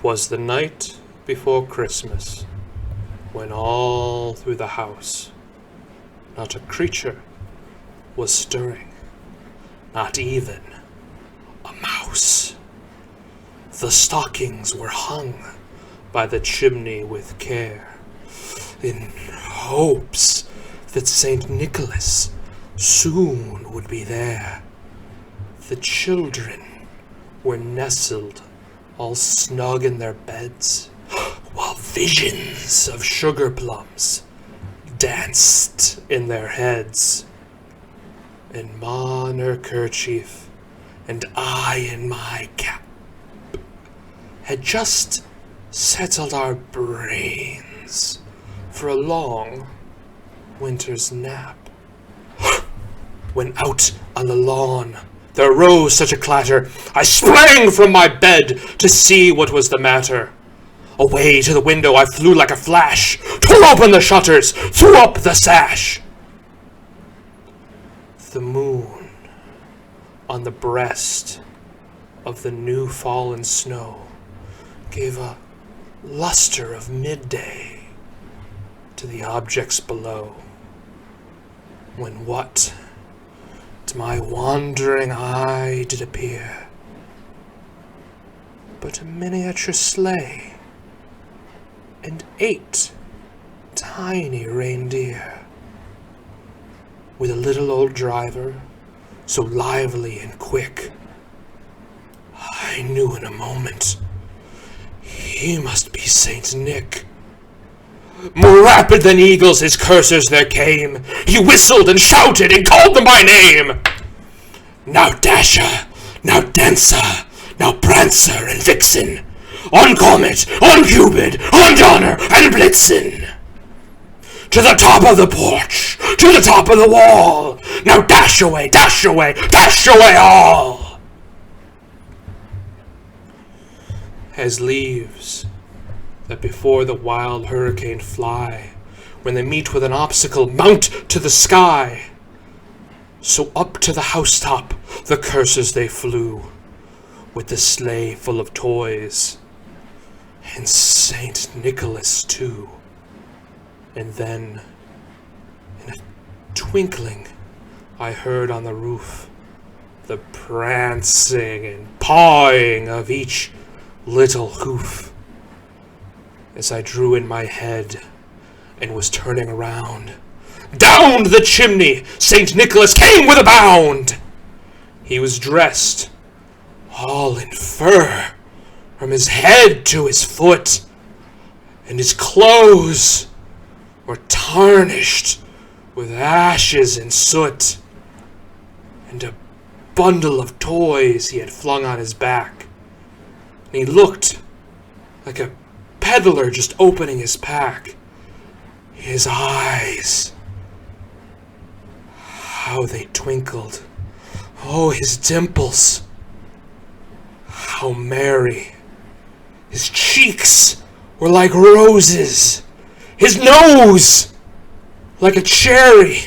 'Twas the night before Christmas, when all through the house not a creature was stirring, not even a mouse. The stockings were hung by the chimney with care, in hopes that St. Nicholas soon would be there. The children were nestled all snug in their beds, while visions of sugar plums danced in their heads. And Ma in her kerchief, and I in my cap, had just settled our brains for a long winter's nap, when out on the lawn there rose such a clatter, I sprang from my bed to see what was the matter. Away to the window I flew like a flash, tore open the shutters, threw up the sash. The moon on the breast of the new fallen snow gave a luster of midday to the objects below, when what to my wandering eye did appear but a miniature sleigh and 8 tiny reindeer, with a little old driver so lively and quick, I knew in a moment he must be Saint Nick. More rapid than eagles his coursers there came. He whistled and shouted and called them by name. Now Dasher, now Dancer, now Prancer and Vixen, on Comet, on Cupid, on Donner and Blitzen. To the top of the porch, to the top of the wall, now dash away, dash away, dash away all. As leaves that before the wild hurricane fly, when they meet with an obstacle, mount to the sky, so up to the housetop the coursers they flew, with the sleigh full of toys, and Saint Nicholas too. And then, in a twinkling, I heard on the roof the prancing and pawing of each little hoof. As I drew in my head and was turning around, down the chimney St. Nicholas came with a bound. He was dressed all in fur from his head to his foot, and his clothes were tarnished with ashes and soot, and a bundle of toys he had flung on his back. And he looked like a peddler just opening his pack. His eyes, how they twinkled. Oh, his dimples, how merry. His cheeks were like roses. His nose like a cherry.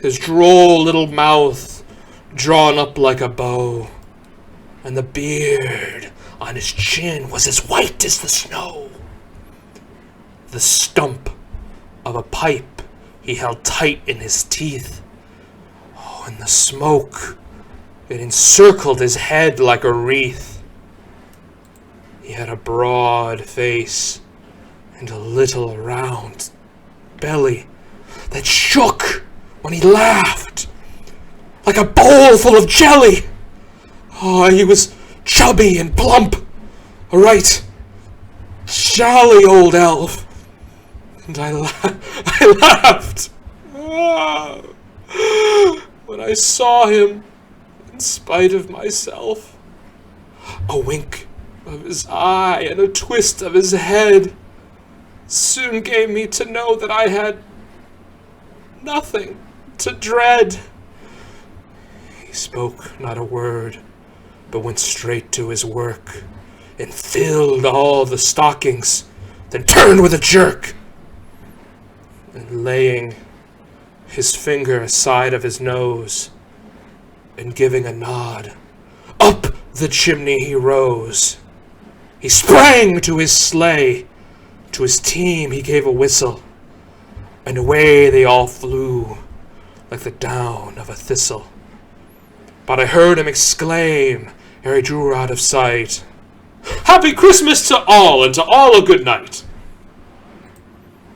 His droll little mouth drawn up like a bow. And the beard on his chin was as white as the snow. The stump of a pipe he held tight in his teeth. Oh, and the smoke, it encircled his head like a wreath. He had a broad face and a little round belly that shook when he laughed, like a bowl full of jelly. Oh, he was chubby and plump, a right jolly old elf. And I laughed when I saw him, in spite of myself. A wink of his eye and a twist of his head soon gave me to know that I had nothing to dread. He spoke not a word, but went straight to his work, and filled all the stockings, then turned with a jerk, and laying his finger aside of his nose, and giving a nod, up the chimney he rose. He sprang to his sleigh. To his team he gave a whistle, and away they all flew like the down of a thistle. But I heard him exclaim ere he drew out of sight, "Happy Christmas to all, and to all a good night."